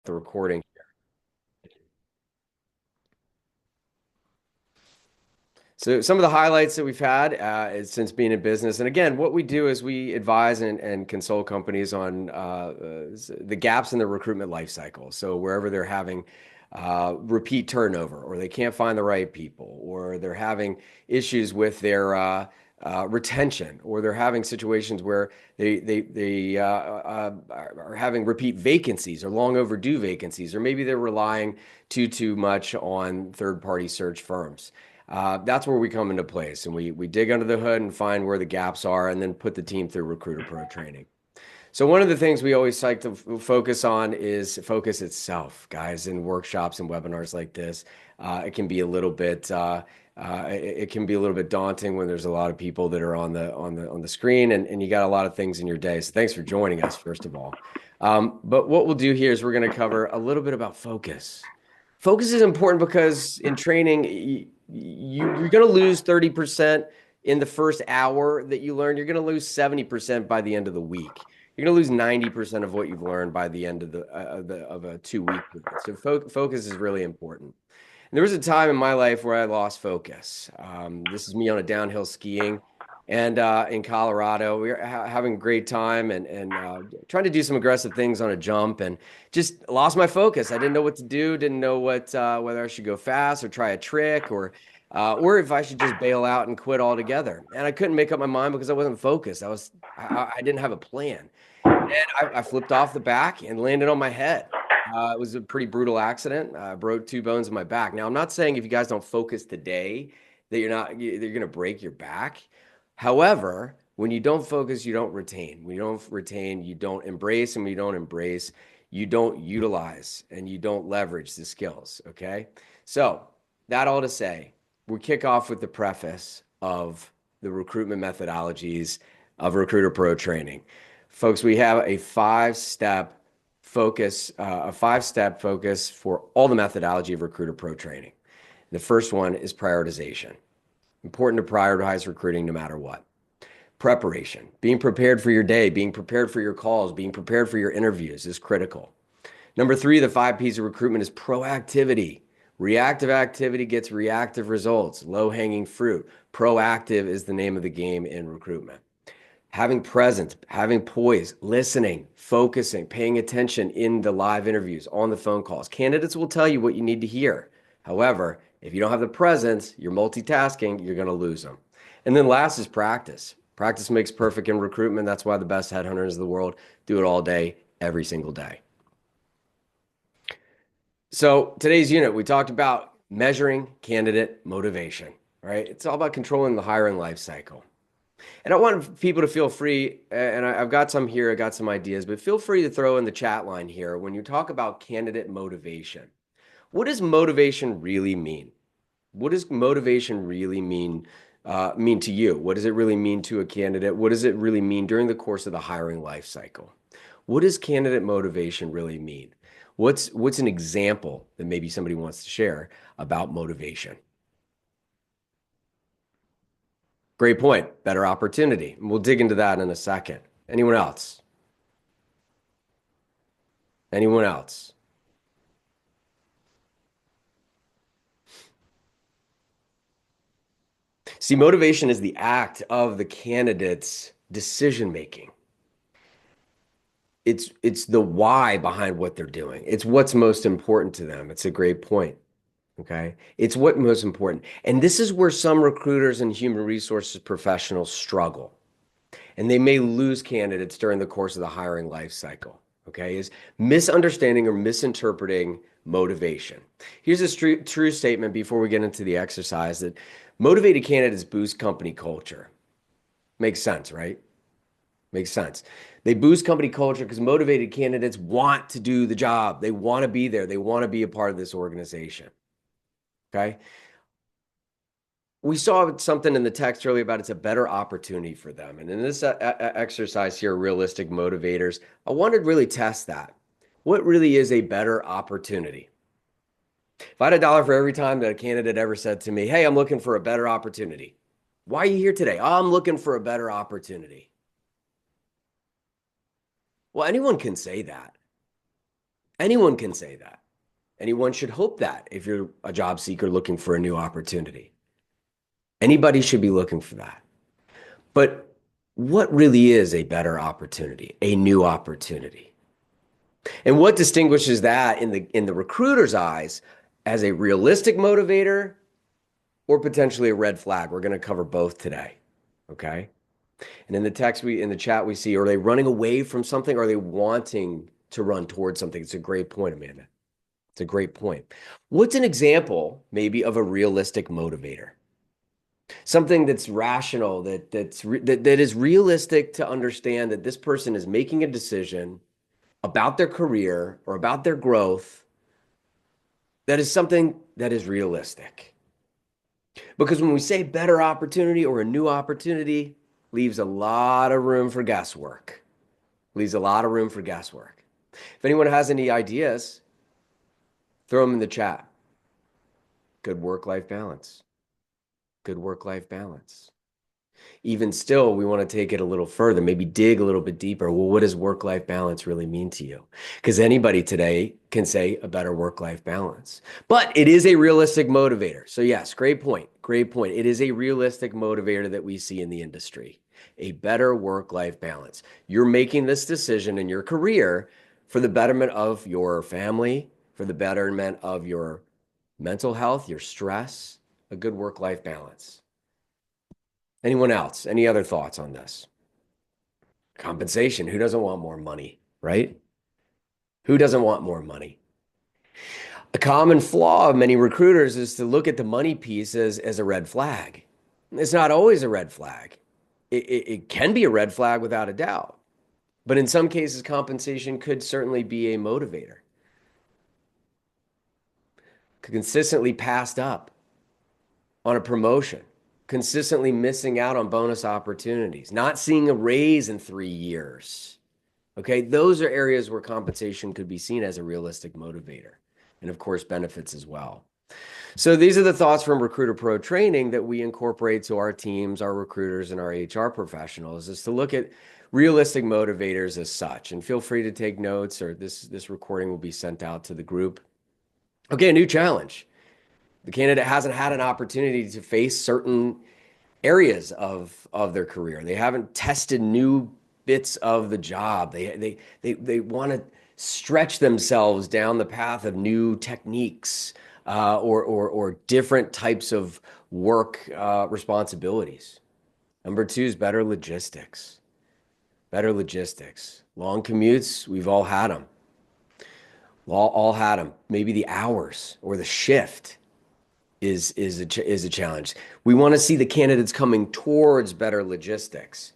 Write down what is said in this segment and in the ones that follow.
The recording. So some of the highlights that we've had since being in business, and again, what we do is we advise and consult companies on the gaps in the recruitment life cycle. So wherever they're having repeat turnover, or they can't find the right people, or they're having issues with their retention, or they're having situations where they are having repeat vacancies or long overdue vacancies, or maybe they're relying too much on third party search firms. That's where we come into place, and we dig under the hood and find where the gaps are, and then put the team through Recruiter Pro training. So one of the things we always like to focus on is focus itself, guys. In workshops and webinars like this, it can be a little bit it can be a little bit daunting when there's a lot of people that are on the screen, and you got a lot of things in your day. So thanks for joining us, first of all. But what we'll do here is we're going to cover a little bit about focus. Focus is important because in training, you're going to lose 30% in the first hour that you learn. You're going to lose 70% by the end of the week. You're going to lose 90% of what you've learned by the end of a 2 week period. So focus is really important. And there was a time in my life where I lost focus. This is me on a downhill skiing, and in Colorado, we were having a great time and trying to do some aggressive things on a jump, and just lost my focus. I didn't know what to do. Didn't know whether I should go fast or try a trick, or if I should just bail out and quit altogether. And I couldn't make up my mind because I wasn't focused. I didn't have a plan. And I flipped off the back and landed on my head. It was a pretty brutal accident. I broke 2 bones in my back. Now, I'm not saying if you guys don't focus today that you're going to break your back. However, when you don't focus, you don't retain. When you don't retain, you don't embrace. And when you don't embrace, you don't utilize and you don't leverage the skills. Okay. So, that all to say, we kick off with the preface of the recruitment methodologies of Recruiter Pro training. Folks, we have a five-step focus for all the methodology of Recruiter Pro training. The first one is prioritization. Important to prioritize recruiting no matter what. Preparation, being prepared for your day, being prepared for your calls, being prepared for your interviews is critical. Number three, the 5 Ps of recruitment is proactivity. Reactive activity gets reactive results, low-hanging fruit. Proactive is the name of the game in recruitment. Having presence, having poise, listening, focusing, paying attention in the live interviews, on the phone calls. Candidates will tell you what you need to hear. However, if you don't have the presence, you're multitasking, you're going to lose them. And then last is practice. Practice makes perfect in recruitment. That's why the best headhunters in the world do it all day, every single day. So today's unit, we talked about measuring candidate motivation, right? It's all about controlling the hiring life cycle. And I want people to feel free, and I've got some here, I got some ideas, but feel free to throw in the chat line here when you talk about candidate motivation. What does motivation really mean? What does motivation really mean to you? What does it really mean to a candidate? What does it really mean during the course of the hiring life cycle? What does candidate motivation really mean? What's an example that maybe somebody wants to share about motivation? Great point. Better opportunity. And we'll dig into that in a second. Anyone else? Anyone else? See, motivation is the act of the candidate's decision making. It's the why behind what they're doing. It's what's most important to them. It's a great point. Okay. It's what most important. And this is where some recruiters and human resources professionals struggle. And they may lose candidates during the course of the hiring life cycle. Okay, is misunderstanding or misinterpreting motivation. Here's a true statement before we get into the exercise that motivated candidates boost company culture. Makes sense, right? Makes sense. They boost company culture because motivated candidates want to do the job. They want to be there. They want to be a part of this organization. Okay. We saw something in the text earlier about it's a better opportunity for them. And in this exercise here, realistic motivators, I wanted to really test that. What really is a better opportunity? If I had $1 for every time that a candidate ever said to me, hey, I'm looking for a better opportunity. Why are you here today? Oh, I'm looking for a better opportunity. Well, anyone can say that. Anyone can say that. Anyone should hope that if you're a job seeker looking for a new opportunity. Anybody should be looking for that. But what really is a better opportunity, a new opportunity? And what distinguishes that in the recruiter's eyes as a realistic motivator or potentially a red flag? We're going to cover both today. Okay? And in the text in the chat we see, are they running away from something? Or are they wanting to run towards something? It's a great point, Amanda. It's a great point. What's an example maybe of a realistic motivator? Something that's rational, that is realistic to understand that this person is making a decision about their career or about their growth that is something that is realistic. Because when we say better opportunity or a new opportunity, leaves a lot of room for guesswork. Leaves a lot of room for guesswork. If anyone has any ideas, throw them in the chat. Good work-life balance. Good work-life balance. Even still, we want to take it a little further, maybe dig a little bit deeper. Well, what does work-life balance really mean to you? Because anybody today can say a better work-life balance, but it is a realistic motivator. So yes, great point. Great point. It is a realistic motivator that we see in the industry, a better work-life balance. You're making this decision in your career for the betterment of your family, for the betterment of your mental health, your stress, a good work-life balance. Anyone else? Any other thoughts on this? Compensation. Who doesn't want more money, right? Who doesn't want more money? A common flaw of many recruiters is to look at the money piece as a red flag. It's not always a red flag. It can be a red flag without a doubt. But in some cases, compensation could certainly be a motivator. Consistently passed up on a promotion, consistently missing out on bonus opportunities, not seeing a raise in 3 years. Okay, those are areas where compensation could be seen as a realistic motivator, and of course, benefits as well. So these are the thoughts from Recruiter Pro training that we incorporate to our teams, our recruiters, and our HR professionals, is to look at realistic motivators as such. And feel free to take notes, or this recording will be sent out to the group. Okay, a new challenge. The candidate hasn't had an opportunity to face certain areas of their career. They haven't tested new bits of the job. They want to stretch themselves down the path of new techniques or different types of work responsibilities. Number two is better logistics. Better logistics. Long commutes, we've all had them. All had them. Maybe the hours or the shift is a challenge. We want to see the candidates coming towards better logistics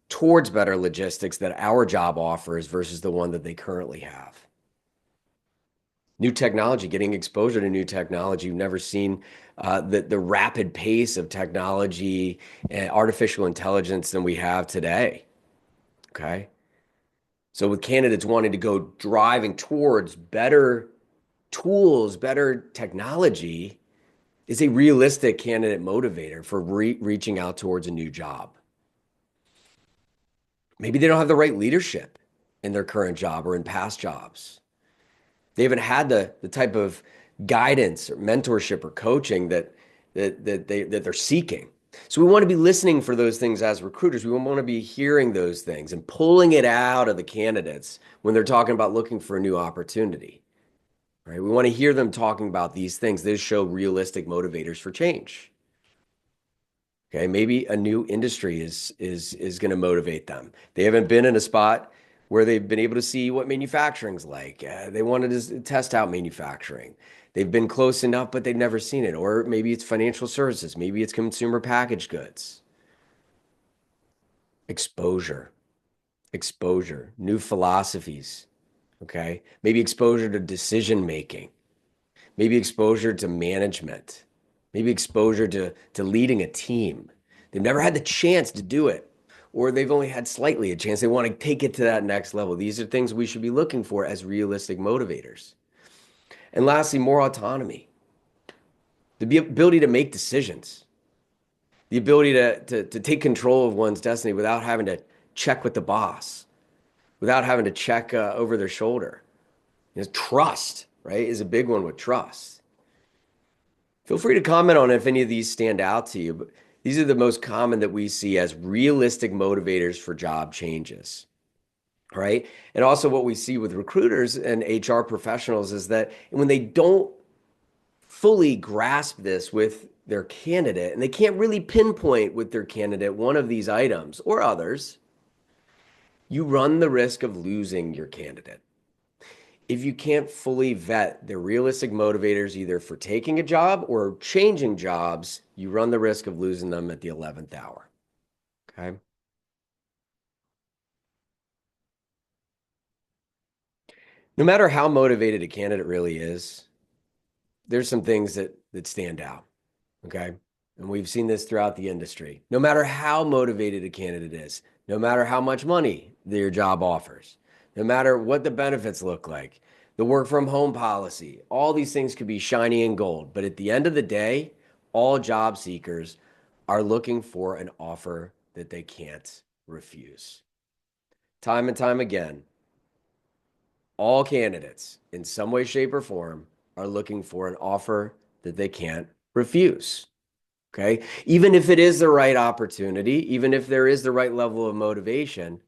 that our job offers versus the one that they currently have. New technology, getting exposure to new technology. You've never seen the rapid pace of technology and artificial intelligence than we have today. Okay. So with candidates wanting to go driving towards better tools, better technology, is a realistic candidate motivator for reaching out towards a new job. Maybe they don't have the right leadership in their current job or in past jobs. They haven't had the type of guidance or mentorship or coaching that they're seeking. So we want to be listening for those things as recruiters. We want to be hearing those things and pulling it out of the candidates when they're talking about looking for a new opportunity. Right? We want to hear them talking about these things. These show realistic motivators for change. Okay, maybe a new industry is going to motivate them. They haven't been in a spot where they've been able to see what manufacturing's like. They wanted to test out manufacturing. They've been close enough, but they've never seen it. Or maybe it's financial services. Maybe it's consumer packaged goods. Exposure, new philosophies. Okay, maybe exposure to decision making. Maybe exposure to management. Maybe exposure to leading a team. They've never had the chance to do it, or they've only had slightly a chance. They want to take it to that next level. These are things we should be looking for as realistic motivators. And lastly, more autonomy. The ability to make decisions. The ability to take control of one's destiny without having to check with the boss, without having to check over their shoulder. Trust, right, is a big one with trust. Feel free to comment on if any of these stand out to you, but these are the most common that we see as realistic motivators for job changes, right? And also what we see with recruiters and HR professionals is that when they don't fully grasp this with their candidate and they can't really pinpoint with their candidate one of these items or others, you run the risk of losing your candidate. If you can't fully vet the realistic motivators, either for taking a job or changing jobs, you run the risk of losing them at the 11th hour. Okay. No matter how motivated a candidate really is, there's some things that stand out. Okay. And we've seen this throughout the industry. No matter how motivated a candidate is, no matter how much money their job offers, no matter what the benefits look like, the work from home policy, all these things could be shiny and gold. But at the end of the day, all job seekers are looking for an offer that they can't refuse. Time and time again, all candidates in some way, shape, or form are looking for an offer that they can't refuse. Okay. Even if it is the right opportunity, even if there is the right level of motivation,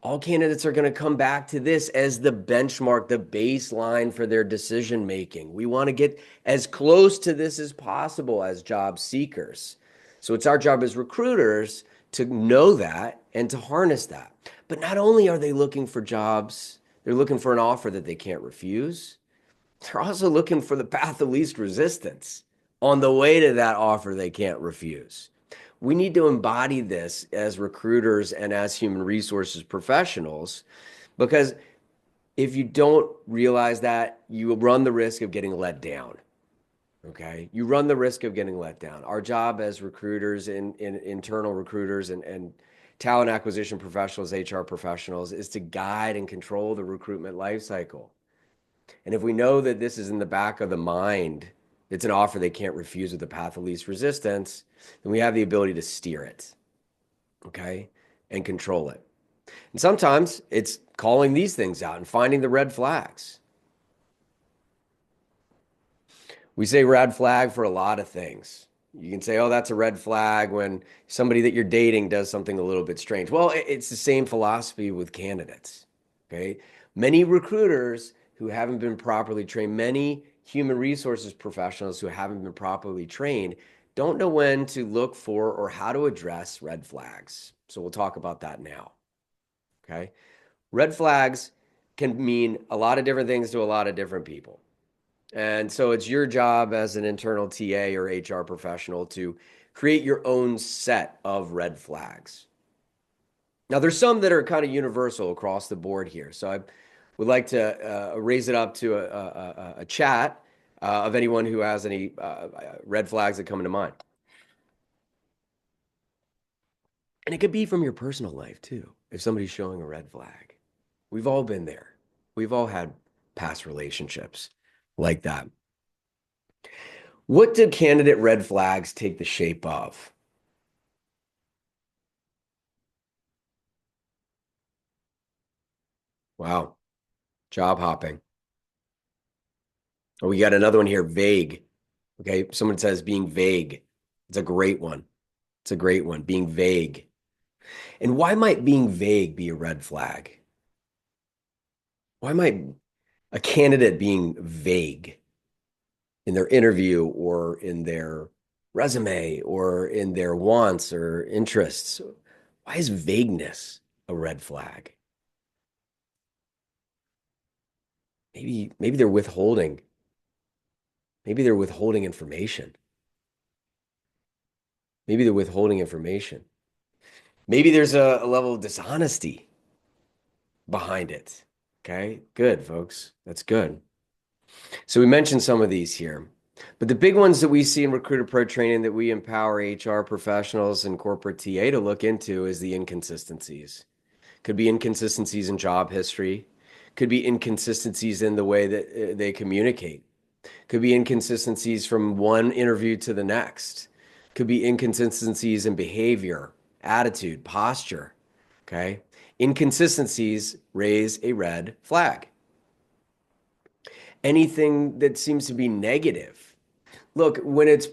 all candidates are going to come back to this as the benchmark, the baseline for their decision making. We want to get as close to this as possible as job seekers. So it's our job as recruiters to know that and to harness that. But not only are they looking for jobs, they're looking for an offer that they can't refuse. They're also looking for the path of least resistance on the way to that offer they can't refuse. We need to embody this as recruiters and as human resources professionals because if you don't realize that, you run the risk of getting let down. Okay. You run the risk of getting let down. Our job as recruiters in internal recruiters and talent acquisition professionals, HR professionals, is to guide and control the recruitment lifecycle. And if we know that this is in the back of the mind, it's an offer they can't refuse with the path of least resistance, then we have the ability to steer it, okay, and control it. And sometimes it's calling these things out and finding the red flags. We say red flag for a lot of things. You can say, oh, that's a red flag when somebody that you're dating does something a little bit strange. Well, it's the same philosophy with candidates. Okay. Many recruiters who haven't been properly trained, many human resources professionals who haven't been properly trained don't know when to look for or how to address red flags. So we'll talk about that now. Okay. Red flags can mean a lot of different things to a lot of different people. And so it's your job as an internal TA or HR professional to create your own set of red flags. Now, there's some that are kind of universal across the board here. So I would like to raise it up to a chat of anyone who has any red flags that come into mind. And it could be from your personal life too, if somebody's showing a red flag. We've all been there. We've all had past relationships like that. What do candidate red flags take the shape of? Wow. Job hopping. Oh, we got another one here, vague. Okay. Someone says being vague. It's a great one. It's a great one, being vague. And why might being vague be a red flag? Why might a candidate being vague in their interview or in their resume or in their wants or interests? Why is vagueness a red flag? Maybe they're withholding. Maybe they're withholding information. Maybe they're withholding information. Maybe there's a level of dishonesty behind it. Okay, good, folks. That's good. So we mentioned some of these here, but the big ones that we see in Recruiter Pro training that we empower HR professionals and corporate TA to look into is the inconsistencies. Could be inconsistencies in job history, could be inconsistencies in the way that they communicate, could be inconsistencies from one interview to the next, could be inconsistencies in behavior, attitude, posture. Okay. Inconsistencies raise a red flag. anything that seems to be negative. Look, when it's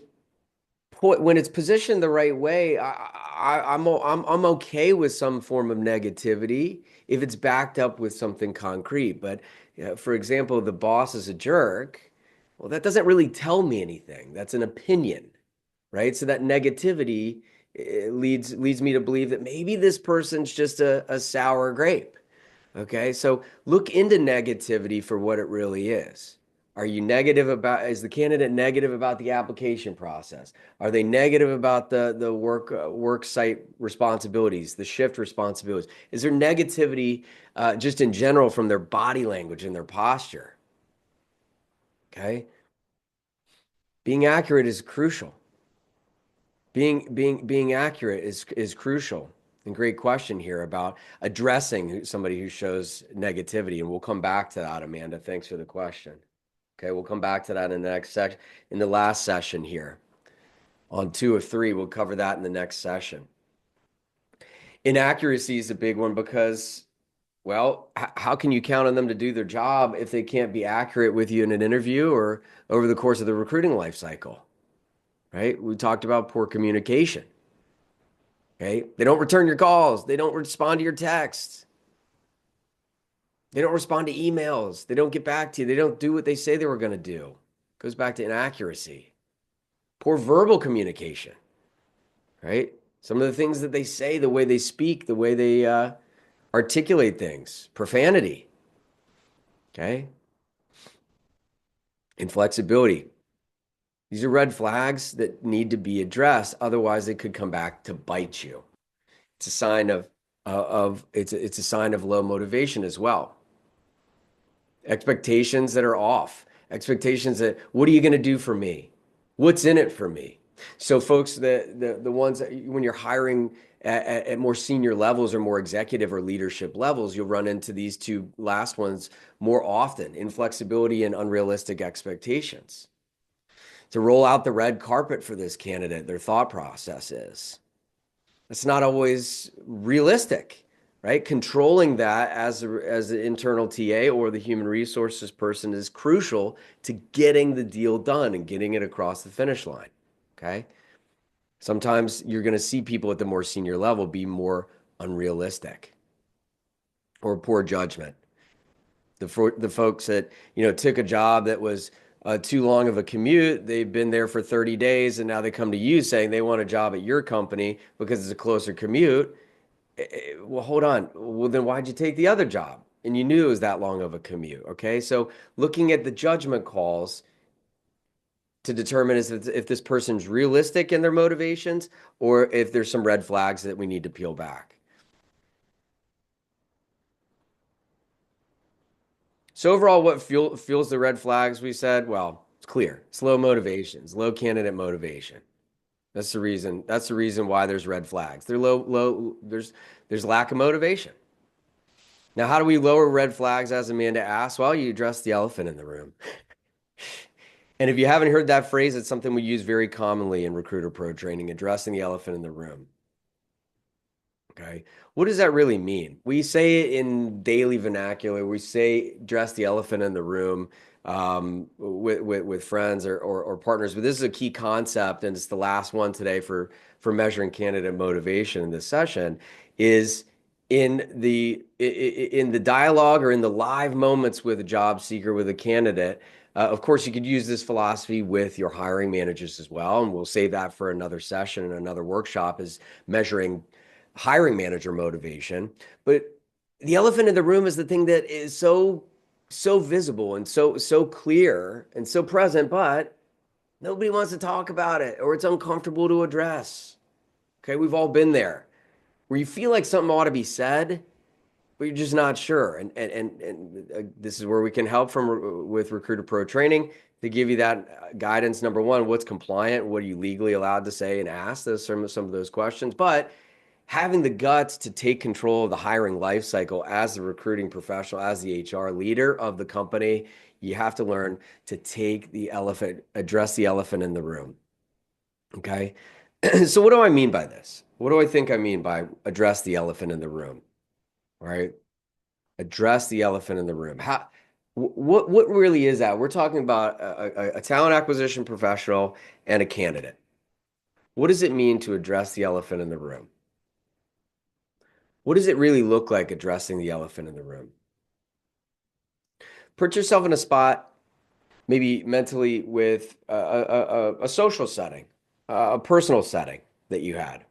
positioned the right way, I'm okay with some form of negativity if it's backed up with something concrete. But for example, the boss is a jerk. Well, that doesn't really tell me anything. That's an opinion, right? So that negativity leads me to believe that maybe this person's just a sour grape. Okay, so look into negativity for what it really is. Is the candidate negative about the application process? Are they negative about the work site responsibilities, the shift responsibilities? Is there negativity just in general from their body language and their posture? Okay, being accurate is crucial. Being accurate is crucial. And great question here about addressing somebody who shows negativity. And we'll come back to that, Amanda. Thanks for the question. Okay, we'll come back to that in the next section, in the last session here. On 2 of 3, we'll cover that in the next session. Inaccuracy is a big one because, well, how can you count on them to do their job if they can't be accurate with you in an interview or over the course of the recruiting life cycle, right? We talked about poor communication. Okay. They don't return your calls. They don't respond to your texts. They don't respond to emails. They don't get back to you. They don't do what they say they were going to do. Goes back to inaccuracy. Poor verbal communication, right? Some of the things that they say, the way they speak, the way they articulate things, profanity, okay? Inflexibility. These are red flags that need to be addressed. Otherwise, they could come back to bite you. It's a sign it's a sign of low motivation as well. Expectations that are off. Expectations that what are you going to do for me? What's in it for me? So, folks, the ones that, when you're hiring at more senior levels or more executive or leadership levels, you'll run into these two last ones more often: inflexibility and unrealistic expectations. To roll out the red carpet for this candidate, their thought process is. It's not always realistic, right? Controlling that as the internal TA or the human resources person is crucial to getting the deal done and getting it across the finish line. Okay. Sometimes you're going to see people at the more senior level be more unrealistic or poor judgment. The folks that took a job that was too long of a commute, they've been there for 30 days, and now they come to you saying they want a job at your company because it's a closer commute. Well, hold on. Well, then why'd you take the other job? And you knew it was that long of a commute. Okay. So looking at the judgment calls to determine if this person's realistic in their motivations or if there's some red flags that we need to peel back. So overall, what fuels the red flags? We said, well, it's clear. It's low motivations, low candidate motivation. That's the reason. That's the reason why there's red flags. They're low. There's lack of motivation. Now, how do we lower red flags, as Amanda asked? Well, you address the elephant in the room. And if you haven't heard that phrase, it's something we use very commonly in Recruiter Pro training, addressing the elephant in the room. Okay. What does that really mean? We say it in daily vernacular. We say dress the elephant in the room with friends or partners. But this is a key concept, and it's the last one today for measuring candidate motivation in this session, is in the dialogue or in the live moments with a job seeker, with a candidate. Of course, you could use this philosophy with your hiring managers as well, and we'll save that for another session and another workshop, is measuring hiring manager motivation. But the elephant in the room is the thing that is so visible and so clear and so present, but nobody wants to talk about it, or it's uncomfortable to address. Okay, we've all been there where you feel like something ought to be said, but you're just not sure. And this is where we can help with Recruiter Pro training to give you that guidance. Number one, what's compliant? What are you legally allowed to say and ask? Those some of those questions. But having the guts to take control of the hiring life cycle as the recruiting professional, as the HR leader of the company, you have to learn to address the elephant in the room. Okay. So what do I mean by this? What do I think I mean by address the elephant in the room? Right? Address the elephant in the room. What really is that? We're talking about a talent acquisition professional and a candidate. What does it mean to address the elephant in the room? What does it really look like addressing the elephant in the room? Put yourself in a spot, maybe mentally, with a social setting, a personal setting that you had,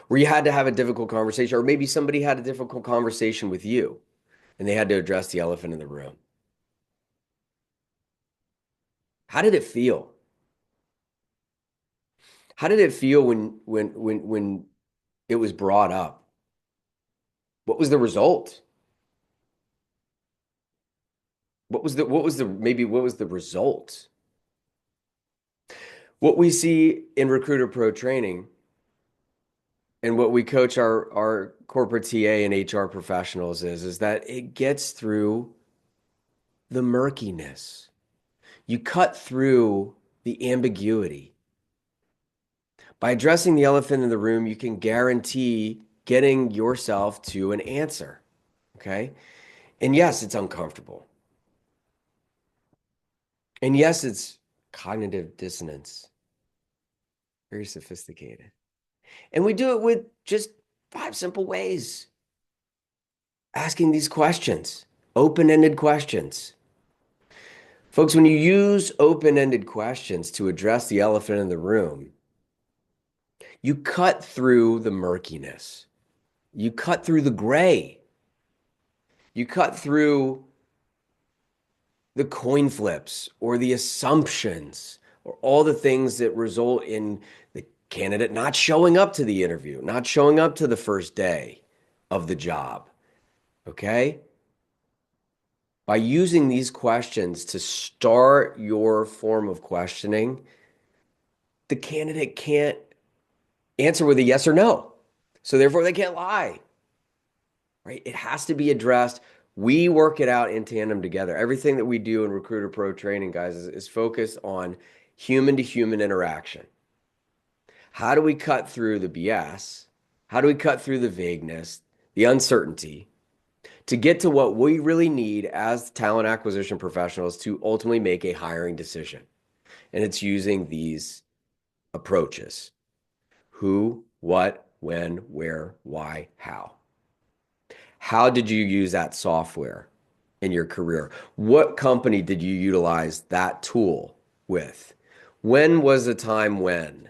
where you had to have a difficult conversation, or maybe somebody had a difficult conversation with you and they had to address the elephant in the room. How did it feel? How did it feel when it was brought up? What was the result? What was the result? What we see in Recruiter Pro training and what we coach our corporate TA and HR professionals is that it gets through the murkiness. You cut through the ambiguity. By addressing the elephant in the room, you can guarantee getting yourself to an answer. Okay. And yes, it's uncomfortable. And yes, it's cognitive dissonance, very sophisticated. And we do it with just 5 simple ways. Asking these questions, open-ended questions. Folks, when you use open-ended questions to address the elephant in the room, you cut through the murkiness. You cut through the gray. You cut through the coin flips or the assumptions or all the things that result in the candidate not showing up to the interview, not showing up to the first day of the job. Okay? By using these questions to start your form of questioning, the candidate can't answer with a yes or no. So therefore, they can't lie, right? It has to be addressed. We work it out in tandem together. Everything that we do in Recruiter Pro training, guys, is focused on human to human interaction. How do we cut through the BS? How do we cut through the vagueness, the uncertainty, to get to what we really need as talent acquisition professionals to ultimately make a hiring decision? And it's using these approaches: who, what, when, where, why, how. How did you use that software in your career? What company did you utilize that tool with? When was the time when?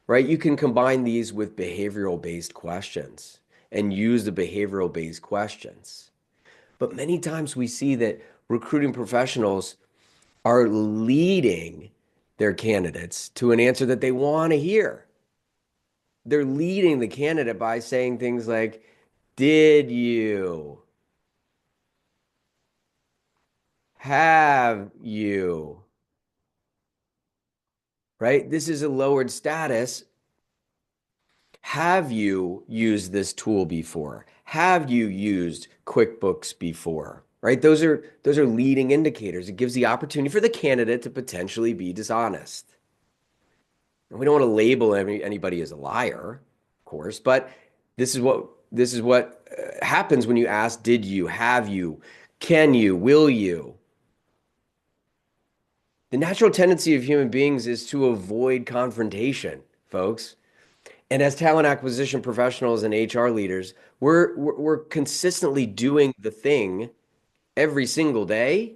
Right? You can combine these with behavioral based questions and use the behavioral based questions. But many times we see that recruiting professionals are leading their candidates to an answer that they want to hear. They're leading the candidate by saying things like, did you? Have you? Right? This is a lowered status. Have you used this tool before? Have you used QuickBooks before? Right? Those are leading indicators. It gives the opportunity for the candidate to potentially be dishonest. And we don't want to label anybody as a liar, of course, but this is what happens when you ask, did you, have you, can you, will you? The natural tendency of human beings is to avoid confrontation, folks. And as talent acquisition professionals and HR leaders, we're consistently doing the thing every single day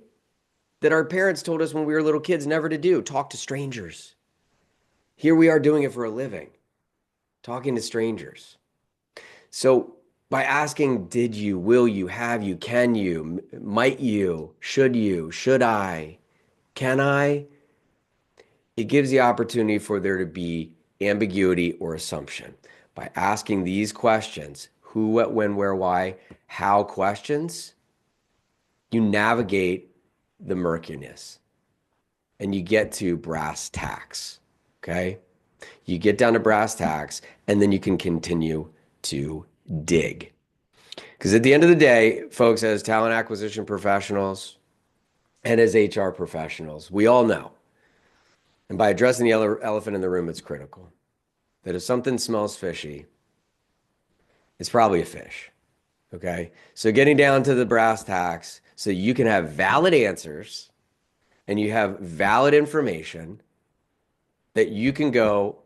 that our parents told us when we were little kids never to do: talk to strangers. Here we are doing it for a living, talking to strangers. So by asking, did you, will you, have you, can you, might you, should I, can I, it gives the opportunity for there to be ambiguity or assumption. By asking these questions, who, what, when, where, why, how questions, you navigate the murkiness and you get to brass tacks. Okay. You get down to brass tacks and then you can continue to dig. Because at the end of the day, folks, as talent acquisition professionals and as HR professionals, we all know, and by addressing the elephant in the room, it's critical that if something smells fishy, it's probably a fish. Okay. So getting down to the brass tacks so you can have valid answers and you have valid information that you can go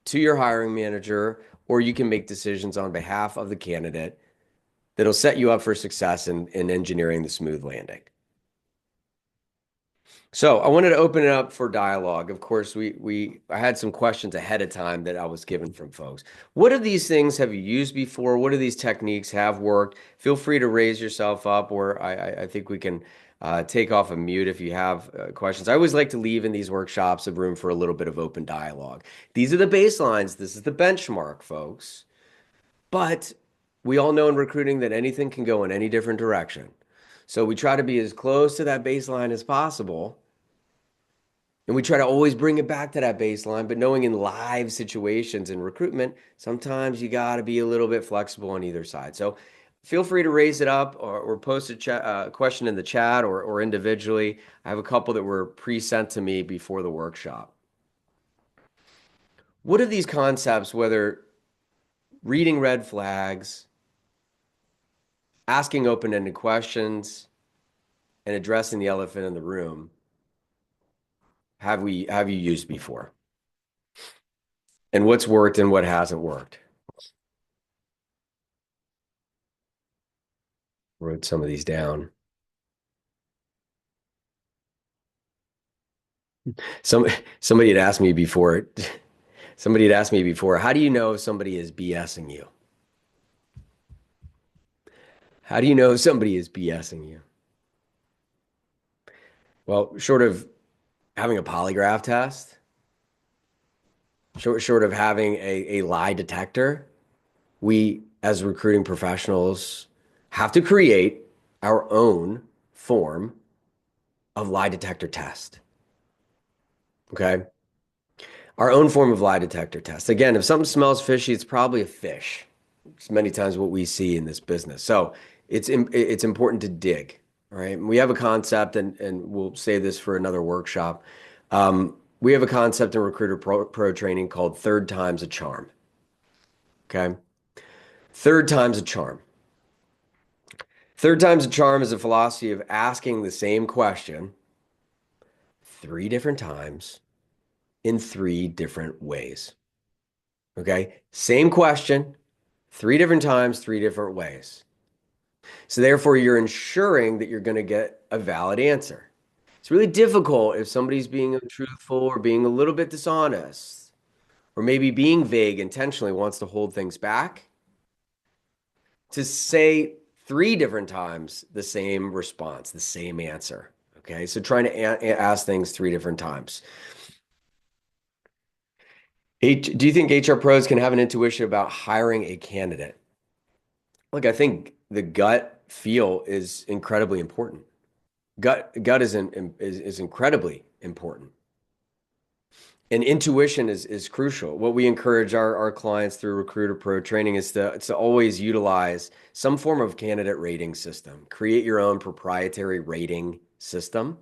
to your hiring manager or you can make decisions on behalf of the candidate that'll set you up for success in engineering the smooth landing. So I wanted to open it up for dialogue. Of course, I had some questions ahead of time that I was given from folks. What of these things have you used before? What of these techniques have worked? Feel free to raise yourself up, or I think we can take off a mute if you have questions. I always like to leave in these workshops a room for a little bit of open dialogue. These are the baselines. This is the benchmark, folks. But we all know in recruiting that anything can go in any different direction. So we try to be as close to that baseline as possible. And we try to always bring it back to that baseline, but knowing in live situations in recruitment, sometimes you got to be a little bit flexible on either side. So feel free to raise it up or post a question in the chat or individually. I have a couple that were pre-sent to me before the workshop. What are these concepts, whether reading red flags, asking open-ended questions, and addressing the elephant in the room, have you used before? And what's worked and what hasn't worked? Wrote some of these down. Some somebody had asked me before, somebody had asked me before, how do you know if somebody is BSing you? How do you know if somebody is BSing you? Well, short of having a polygraph test, short of having a lie detector, we as recruiting professionals have to create our own form of lie detector test. Okay? Our own form of lie detector test. Again, if something smells fishy, it's probably a fish. It's many times what we see in this business. So it's important to dig, right? We have a concept, and we'll save this for another workshop. We have a concept in Recruiter Pro training called third time's a charm. Okay? Third time's a charm. Third time's a charm is a philosophy of asking the same question 3 different times in 3 different ways. Okay? Same question, 3 different times, 3 different ways. So therefore, you're ensuring that you're going to get a valid answer. It's really difficult if somebody's being untruthful or being a little bit dishonest, or maybe being vague intentionally wants to hold things back, to say 3 different times the same response, the same answer. Okay, so trying to ask things 3 different times. Do you think HR pros can have an intuition about hiring a candidate? Look, I think the gut feel is incredibly important. Gut is incredibly important. And intuition is crucial. What we encourage our clients through Recruiter Pro training is to always utilize some form of candidate rating system. Create your own proprietary rating system.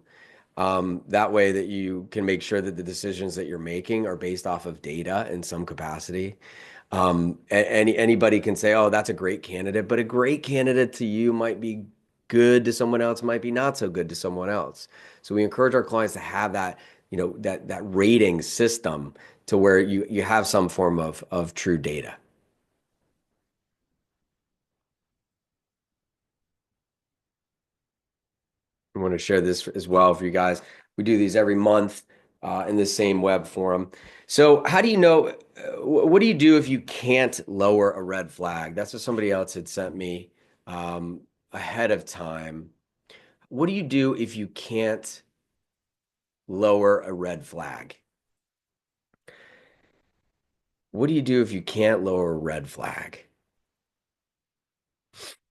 That way that you can make sure that the decisions that you're making are based off of data in some capacity. Anybody can say, "Oh, that's a great candidate," but a great candidate to you might be good to someone else, might be not so good to someone else. So we encourage our clients to have that, that rating system to where you have some form of true data. I want to share this as well for you guys. We do these every month in the same web forum. So, how do you know? What do you do if you can't lower a red flag? That's what somebody else had sent me ahead of time. What do you do if you can't lower a red flag? What do you do if you can't lower a red flag?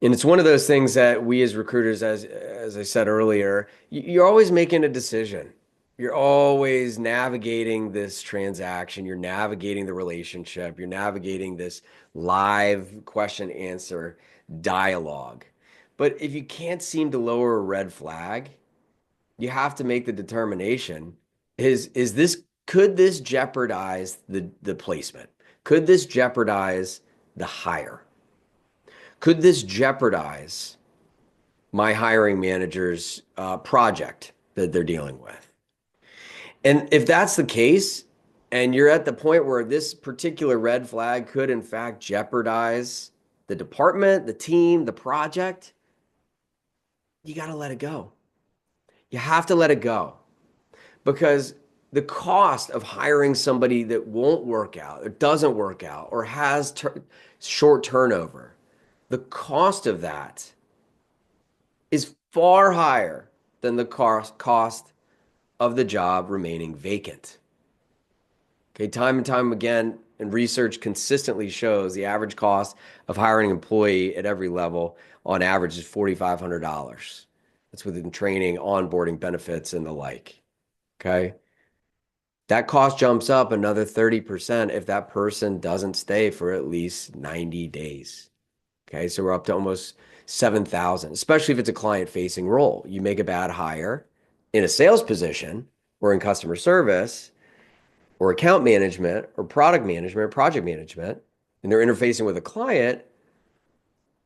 And it's one of those things that we as recruiters, as I said earlier, you're always making a decision. You're always navigating this transaction. You're navigating the relationship. You're navigating this live question answer dialogue. But if you can't seem to lower a red flag, you have to make the determination, is this could this jeopardize the placement? Could this jeopardize the hire? Could this jeopardize my hiring manager's project that they're dealing with. And if that's the case, and you're at the point where this particular red flag could, in fact, jeopardize the department, the team, the project, you got to let it go. You have to let it go because the cost of hiring somebody that won't work out, or doesn't work out, or has short turnover, the cost of that is far higher than the cost of the job remaining vacant. Okay, time and time again, and research consistently shows the average cost of hiring an employee at every level on average is $4,500. That's within training, onboarding, benefits, and the like. Okay. That cost jumps up another 30% if that person doesn't stay for at least 90 days. Okay. So we're up to almost 7,000, especially if it's a client-facing role. You make a bad hire in a sales position or in customer service or account management or product management or project management, and they're interfacing with a client,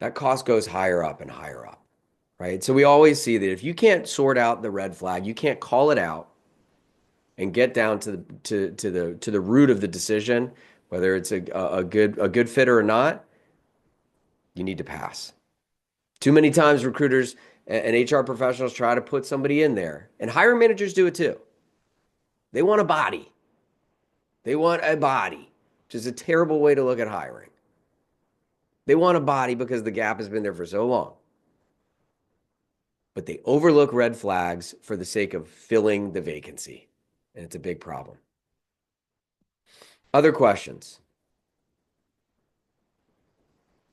that cost goes higher up and higher up, right? So we always see that if you can't sort out the red flag, you can't call it out and get down to the root of the decision, whether it's a good fit or not, you need to pass. Too many times recruiters and HR professionals try to put somebody in there, and hiring managers do it too. They want a body. They want a body, which is a terrible way to look at hiring. They want a body because the gap has been there for so long. But they overlook red flags for the sake of filling the vacancy. And it's a big problem. Other questions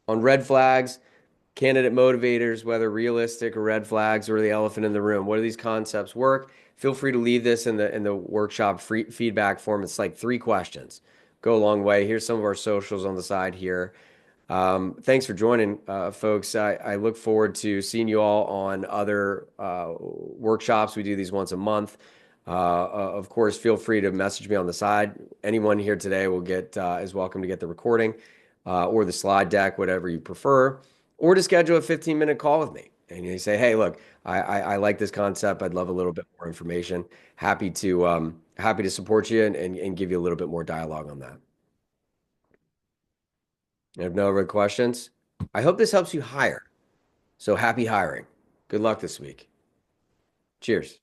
on red flags, candidate motivators, whether realistic or red flags or the elephant in the room. What do these concepts work? Feel free to leave this in the workshop free feedback form. It's like 3 questions. Go a long way. Here's some of our socials on the side here. Thanks for joining, folks. I look forward to seeing you all on other workshops. We do these once a month. Of course, feel free to message me on the side. Anyone here today will get is welcome to get the recording or the slide deck, whatever you prefer, or to schedule a 15-minute call with me. And you say, hey, look, I like this concept. I'd love a little bit more information. Happy to support you and give you a little bit more dialogue on that. I have no other questions. I hope this helps you hire. So happy hiring. Good luck this week. Cheers.